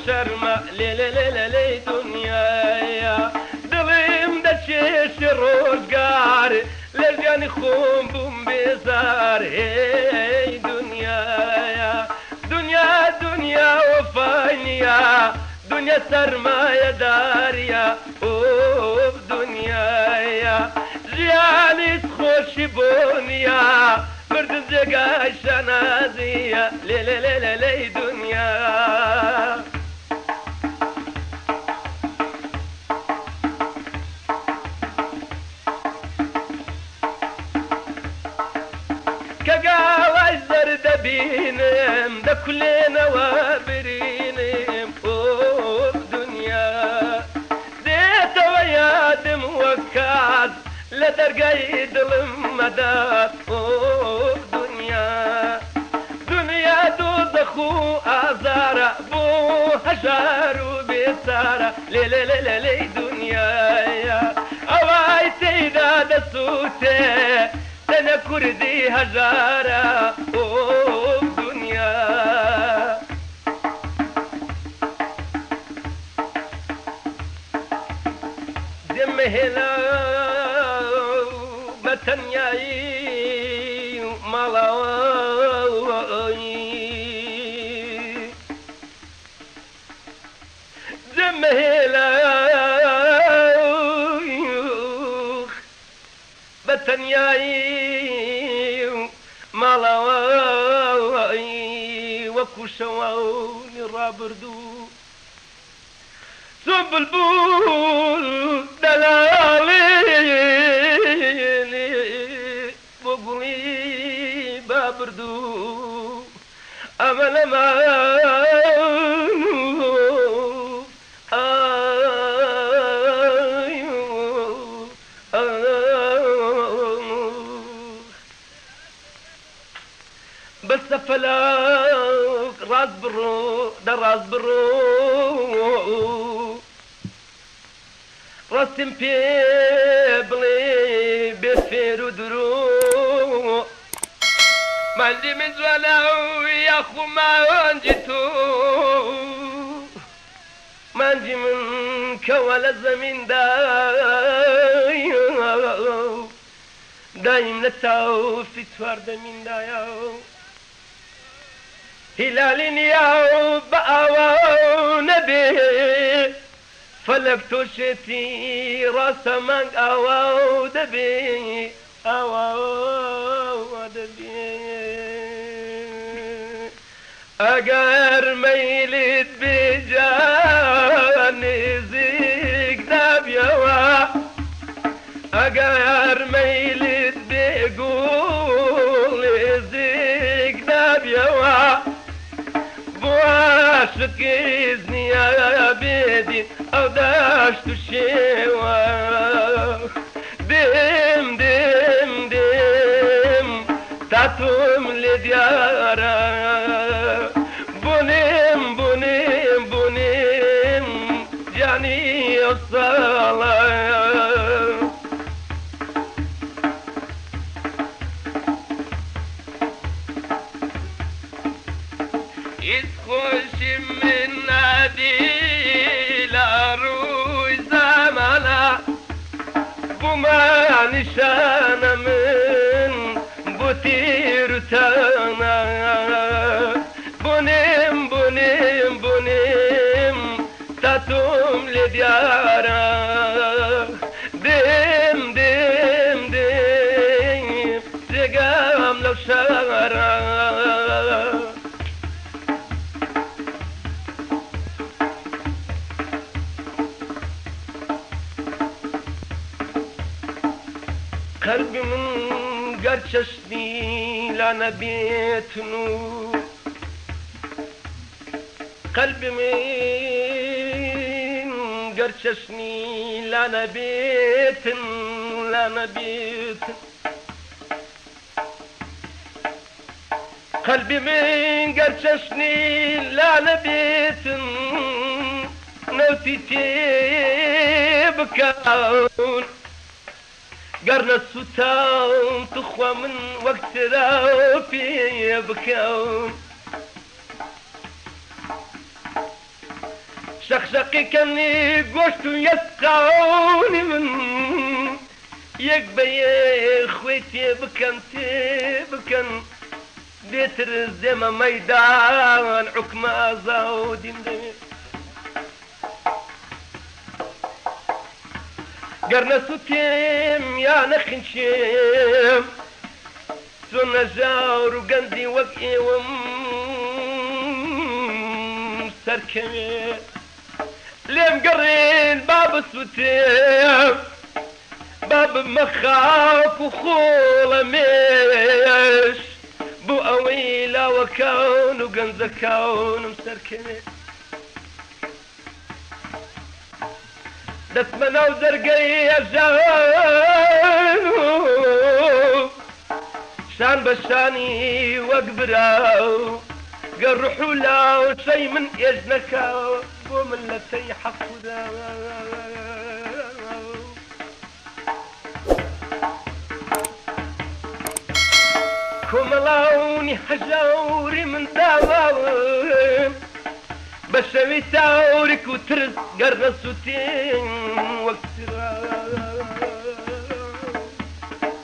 شەرمە لێ دنیاە دڵیم دەچێش ڕۆژگار لە ژیانی خۆم بووم بێزار هێی دنیاە دنیا وەفای نییە دنیا سەرمایەداریە ئۆ دنیاە ژیانیش خۆشی بۆ نییە مردن جێگای شەنازیە لێ دنیا کە گاوای زەردەبینم دەکولێنەوە برینم ئۆ دنیا دێتەوە یادم وەک کات لە دەرگای دڵم مەدات ئۆ دنیا دۆزەخ و ئازارە بۆ هەژار و بێسارە لێ دنیاە ئەوای تێیدا دەسووتێ تەنە کوردی هەژارە ئۆ دنیا دێمەهێنا بە تەنیایی و ماڵەوەی دێمەهێنا بە تەنیایی و ماڵەوەی وەکو شەوانی ڕابردوو چۆن بولبول دەلاڵێ بۆ گوڵی بابردوو ئەمە لەمان بەستە فەلاک ڕاست بڕۆ دەڕاست بڕۆ ڕاستیم پێ بڵێ بێ فێر و درۆ مانجی من جوانە یاخو مانجی تۆ مانجی من کەوە لە زەمیندا دایم لە تاوفی چواردەمیندایە هیلالی نییە بە ئاوا نەبێ فەلەک تۆشێتی ڕاستە مانگ ئاوا دەبێ ئاوا دەبێ ئەگەر مەیلت بێجان نزیک نابیەوە ئەگەر مەیلت بێگوڵ نزیک نابیەوە بۆ عاشقیز نییە بێدی ئەو دەشت و شێوە دێم تا تۆم لێ دیارە بوونێم جانی ئەو ساڵە هیچ خۆشیم من نادی لە ڕووی زەمانە بوومانیشانە من بۆ تیر و تەنە بوونێم تا تۆم لێ دیارە دێم جێگام لەو شارە قلبی من گەر چەشنی لا نەبێتن و قلبی من گەر چەشنی لا نەبێتن قلبی من گەر چەشنی لا نەبێتن نەوتی تێ بکەون گەرنە سوتاوم تخوا من وەک تراو پێ بکەون شخشقي كاني قشت يسقوني من يقبي خويتي بكن ديت الزمة ميدان عكما زودين قرنا سوتيم يا نخنشيم سنة جاور وقندي وقعي ومسركمي ليه مقرين باب السوتيم باب مخاف وخولة ميش بو أويلة وكون وقنزة كون مسركمي دسمنا وزرقية جانو شان بشاني واقبراو قرحوا لا شي من يجنكاو ومن لتي حقو ذا كملاوني حجاوري من داوين بشوي تاورك وترز قرصوتين وقت